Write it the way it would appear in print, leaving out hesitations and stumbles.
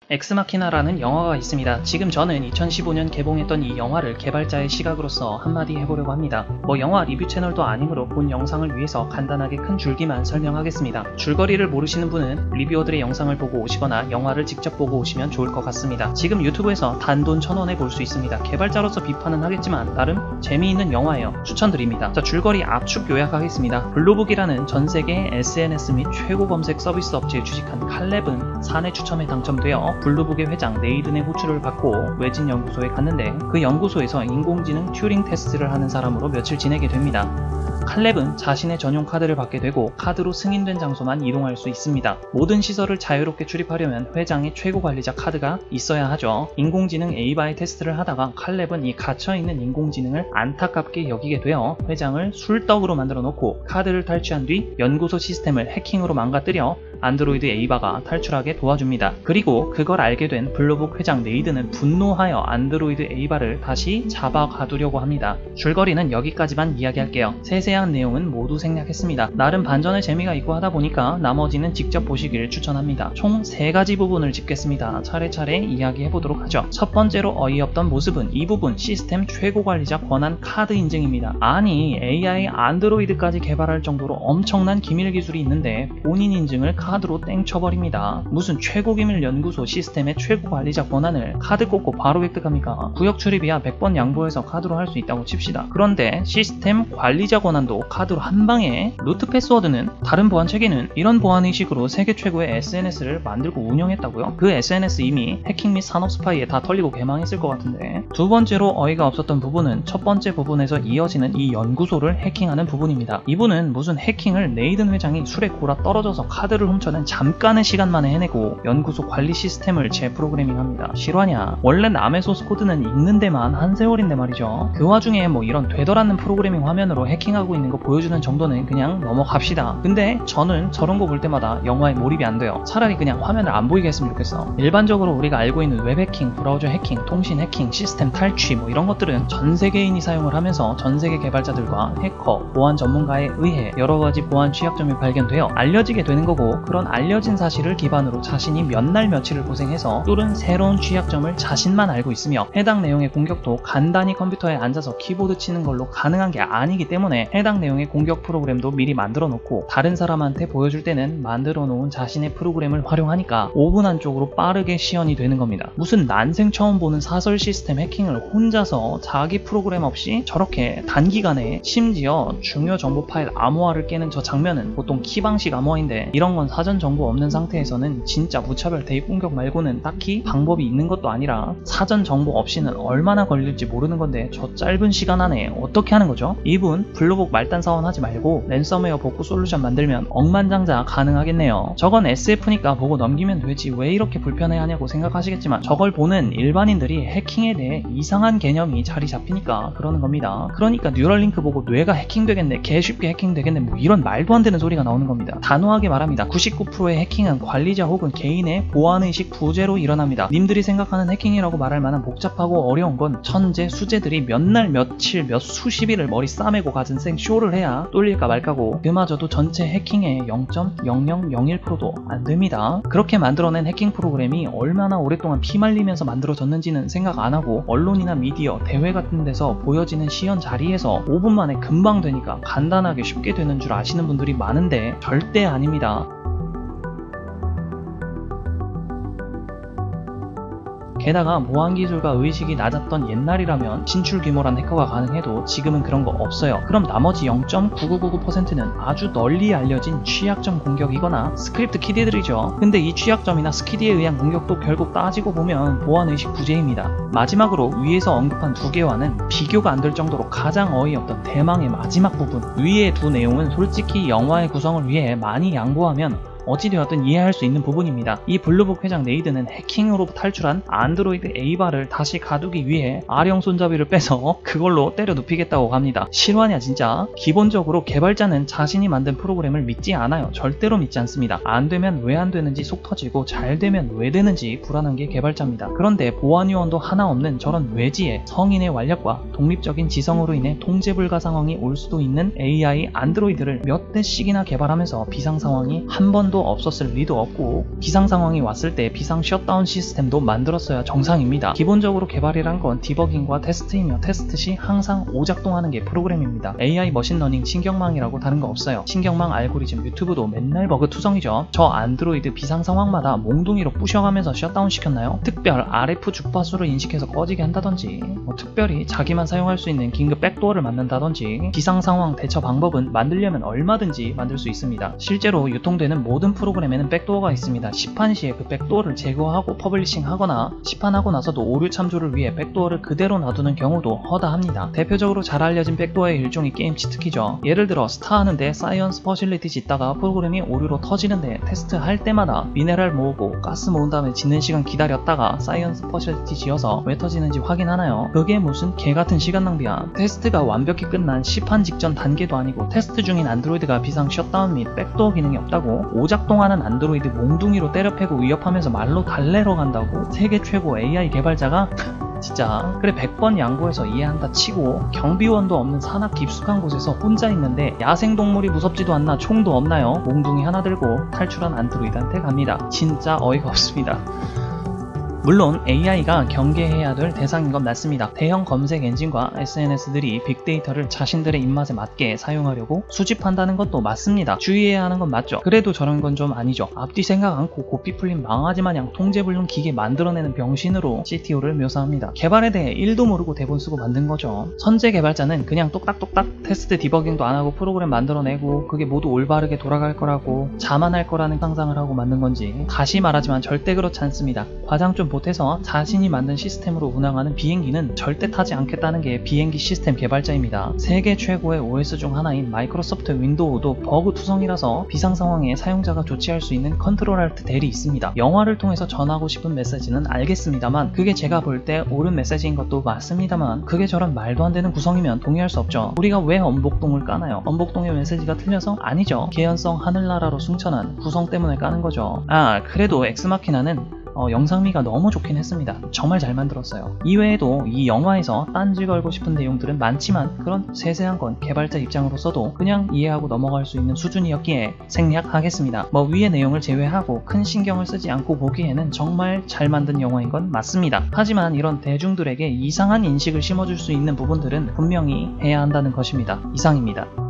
엑스마키나라는 영화가 있습니다. 지금 저는 2015년 개봉했던 이 영화를 개발자의 시각으로서 한마디 해보려고 합니다. 영화 리뷰 채널도 아니므로 본 영상을 위해서 간단하게 큰 줄기만 설명하겠습니다. 줄거리를 모르시는 분은 리뷰어들의 영상을 보고 오시거나 영화를 직접 보고 오시면 좋을 것 같습니다. 지금 유튜브에서 단돈 1000원에 볼 수 있습니다. 개발자로서 비판은 하겠지만 나름 재미있는 영화예요. 추천드립니다. 자, 줄거리 압축 요약하겠습니다. 블루북이라는 전세계 SNS 및 최고 검색 서비스 업체에 주식한 칼렙은 사내 추첨에 당첨되어 블루북의 회장 네이든의 호출을 받고 외진 연구소에 갔는데 그 연구소에서 인공지능 튜링 테스트를 하는 사람으로 며칠 지내게 됩니다. 칼렙은 자신의 전용 카드를 받게 되고 카드로 승인된 장소만 이동할 수 있습니다. 모든 시설을 자유롭게 출입하려면 회장의 최고 관리자 카드가 있어야 하죠. 인공지능 에이바의 테스트를 하다가 칼렙은 이 갇혀있는 인공지능을 안타깝게 여기게 되어 회장을 술떡으로 만들어 놓고 카드를 탈취한 뒤 연구소 시스템을 해킹으로 망가뜨려 안드로이드 에이바가 탈출하게 도와줍니다. 그리고 그걸 알게 된 블루북 회장 네이든은 분노하여 안드로이드 에이바를 다시 잡아가두려고 합니다. 줄거리는 여기까지만 이야기할게요. 세세한 내용은 모두 생략했습니다. 나름 반전의 재미가 있고 하다 보니까 나머지는 직접 보시길 추천합니다. 총 3가지 부분을 짚겠습니다. 차례차례 이야기해보도록 하죠. 첫 번째로 어이없던 모습은 이 부분 시스템 최고 관리자 권한 카드 인증입니다. 아니 AI 안드로이드까지 개발할 정도로 엄청난 기밀 기술이 있는데 본인 인증을 카드로 땡쳐버립니다. 무슨 최고기밀 연구소 시스템의 최고 관리자 권한을 카드 꽂고 바로 획득합니까? 구역 출입이야 100번 양보해서 카드로 할 수 있다고 칩시다. 그런데 시스템 관리자 권한도 카드로 한방에, 루트 패스워드는, 다른 보안 체계는 이런 보안의식으로 세계 최고의 SNS를 만들고 운영했다고요? 그 SNS 이미 해킹 및 산업 스파이에 다 털리고 개망했을 것 같은데. 두 번째로 어이가 없었던 부분은 첫 번째 부분에서 이어지는 이 연구소를 해킹하는 부분입니다. 이분은 무슨 해킹을 네이든 회장이 술에 골아 떨어져서 카드를 훔쳐낸 잠깐의 시간 만에 해내고 연구소 관리 시스템을 재프로그래밍합니다. 실화냐? 원래 남의 소스코드는 읽는 데만 한 세월인데 말이죠. 그 와중에 이런 되돌아는 프로그래밍 화면으로 해킹하고 있는 거 보여주는 정도는 그냥 넘어갑시다. 근데 저는 저런 거 볼 때마다 영화에 몰입이 안 돼요. 차라리 그냥 화면을 안 보이게 했으면 좋겠어. 일반적으로 우리가 알고 있는 웹 해킹, 브라우저 해킹, 통신 해킹, 시스템 탈취 이런 것들은 전 세계인이 사용을 하면서 전 세계 개발자들과 해커, 보안 전문가에 의해 여러 가지 보안 취약점이 발견되어 알려지게 되는 거고, 그런 알려진 사실을 기반으로 자신이 몇 날 며칠을 고생해서 뚫은 새로운 취약점을 자신만 알고 있으며 해당 내용의 공격도 간단히 컴퓨터에 앉아서 키보드 치는 걸로 가능한 게 아니기 때문에 해당 내용의 공격 프로그램도 미리 만들어 놓고 다른 사람한테 보여줄 때는 만들어 놓은 자신의 프로그램을 활용하니까 5분 안쪽으로 빠르게 시연이 되는 겁니다. 무슨 난생 처음 보는 사설 시스템 해킹을 혼자서 자기 프로그램 없이 저렇게 단기간에, 심지어 중요 정보 파일 암호화를 깨는 저 장면은 보통 키방식 암호화인데 이런 건 사전 정보 없는 상태에서는 진짜 무차별 대입 공격 말고는 딱히 방법이 있는 것도 아니라 사전 정보 없이는 얼마나 걸릴지 모르는 건데 저 짧은 시간 안에 어떻게 하는 거죠? 이분 블루북 말단 사원 하지 말고 랜섬웨어 복구 솔루션 만들면 억만장자 가능하겠네요. 저건 SF니까 보고 넘기면 되지 왜 이렇게 불편해하냐고 생각하시겠지만 저걸 보는 일반인들이 해킹에 대해 이상한 개념이 자리 잡히니까 그러는 겁니다. 그러니까 뉴럴링크 보고 뇌가 해킹되겠네, 개쉽게 해킹되겠네 이런 말도 안 되는 소리가 나오는 겁니다. 단호하게 말합니다. 99%의 해킹은 관리자 혹은 개인의 보안의식 부재로 일어납니다. 님들이 생각하는 해킹이라고 말할 만한 복잡하고 어려운 건 천재, 수재들이 몇 날, 며칠, 몇 수십일을 머리 싸매고 가진 생쇼를 해야 뚫릴까 말까고 그마저도 전체 해킹의 0.0001%도 안 됩니다. 그렇게 만들어낸 해킹 프로그램이 얼마나 오랫동안 피말리면서 만들어졌는지는 생각 안 하고 언론이나 미디어, 대회 같은 데서 보여지는 시연 자리에서 5분 만에 금방 되니까 간단하게 쉽게 되는 줄 아시는 분들이 많은데 절대 아닙니다. 게다가 보안기술과 의식이 낮았던 옛날이라면 진출 규모란 해커가 가능해도 지금은 그런 거 없어요. 그럼 나머지 0.9999%는 아주 널리 알려진 취약점 공격이거나 스크립트 키드들이죠. 근데 이 취약점이나 스키드에 의한 공격도 결국 따지고 보면 보안의식 부재입니다. 마지막으로 위에서 언급한 두 개와는 비교가 안 될 정도로 가장 어이없던 대망의 마지막 부분, 위의 두 내용은 솔직히 영화의 구성을 위해 많이 양보하면 어찌되었든 이해할 수 있는 부분입니다. 이 블루북 회장 네이든은 해킹으로 탈출한 안드로이드 에이바를 다시 가두기 위해 아령 손잡이를 빼서 그걸로 때려 눕히겠다고 합니다. 실화냐 진짜? 기본적으로 개발자는 자신이 만든 프로그램을 믿지 않아요. 절대로 믿지 않습니다. 안 되면 왜 안 되는지 속 터지고 잘 되면 왜 되는지 불안한 게 개발자입니다. 그런데 보안 요원도 하나 없는 저런 외지에 성인의 완력과 독립적인 지성으로 인해 통제 불가 상황이 올 수도 있는 AI 안드로이드를 몇 대씩이나 개발하면서 비상 상황이 한 번도 시스템도 없었을 리도 없고 비상 상황이 왔을 때 비상 셧다운 시스템도 만들었어야 정상입니다. 기본적으로 개발이란 건 디버깅과 테스트이며 테스트 시 항상 오작동하는 게 프로그램입니다. AI 머신러닝 신경망이라고 다른 거 없어요. 신경망 알고리즘 유튜브도 맨날 버그 투성이죠. 저 안드로이드 비상 상황마다 몽둥이로 부셔가면서 셧다운 시켰나요? 특별 RF 주파수를 인식해서 꺼지게 한다든지 특별히 자기만 사용할 수 있는 긴급 백도어를 만든다든지 비상 상황 대처 방법은 만들려면 얼마든지 만들 수 있습니다. 실제로 유통되는 모든 프로그램에는 백도어가 있습니다. 시판 시에 그 백도어를 제거하고 퍼블리싱 하거나 시판하고 나서도 오류 참조를 위해 백도어를 그대로 놔두는 경우도 허다합니다. 대표적으로 잘 알려진 백도어의 일종이 게임 치트키죠. 예를 들어 스타 하는데 사이언스 퍼실리티 짓다가 프로그램이 오류로 터지는데 테스트 할 때마다 미네랄 모으고 가스 모은 다음에 짓는 시간 기다렸다가 사이언스 퍼실리티 지어서 왜 터지는지 확인하나요? 그게 무슨 개같은 시간 낭비야. 테스트가 완벽히 끝난 시판 직전 단계도 아니고 테스트 중인 안드로이드가 비상 셧다운 및 백도어 기능이 없다고 오작동하는 안드로이드 몽둥이로 때려패고 위협하면서 말로 달래러 간다고 세계 최고 AI 개발자가 진짜 그래 100번 양보해서 이해한다 치고 경비원도 없는 산악 깊숙한 곳에서 혼자 있는데 야생동물이 무섭지도 않나 총도 없나요? 몽둥이 하나 들고 탈출한 안드로이드한테 갑니다. 진짜 어이가 없습니다. 물론 AI가 경계해야 될 대상인 건 맞습니다. 대형 검색 엔진과 SNS들이 빅데이터를 자신들의 입맛에 맞게 사용하려고 수집한다는 것도 맞습니다. 주의해야 하는 건 맞죠. 그래도 저런 건 좀 아니죠. 앞뒤 생각 않고 고삐 풀린 망아지 마냥 통제불능 기계 만들어내는 병신으로 CTO를 묘사합니다. 개발에 대해 1도 모르고 대본 쓰고 만든 거죠. 선제 개발자는 그냥 똑딱똑딱 테스트 디버깅도 안 하고 프로그램 만들어내고 그게 모두 올바르게 돌아갈 거라고 자만할 거라는 상상을 하고 만든 건지 다시 말하지만 절대 그렇지 않습니다. 과장 좀 못해서 자신이 만든 시스템으로 운항하는 비행기는 절대 타지 않겠다는 게 비행기 시스템 개발자입니다. 세계 최고의 OS 중 하나인 마이크로소프트 윈도우도 버그 투성이라서 비상 상황에 사용자가 조치할 수 있는 컨트롤 알트 델이 있습니다. 영화를 통해서 전하고 싶은 메시지는 알겠습니다만 그게 제가 볼 때 옳은 메시지인 것도 맞습니다만 그게 저런 말도 안 되는 구성이면 동의할 수 없죠. 우리가 왜 엄복동을 까나요? 엄복동의 메시지가 틀려서? 아니죠. 개연성 하늘나라로 승천한 구성 때문에 까는 거죠. 그래도 엑스마키나는 영상미가 너무 좋긴 했습니다. 정말 잘 만들었어요. 이외에도 이 영화에서 딴지 걸고 싶은 내용들은 많지만 그런 세세한 건 개발자 입장으로서도 그냥 이해하고 넘어갈 수 있는 수준이었기에 생략하겠습니다. 위의 내용을 제외하고 큰 신경을 쓰지 않고 보기에는 정말 잘 만든 영화인 건 맞습니다. 하지만 이런 대중들에게 이상한 인식을 심어줄 수 있는 부분들은 분명히 해야 한다는 것입니다. 이상입니다.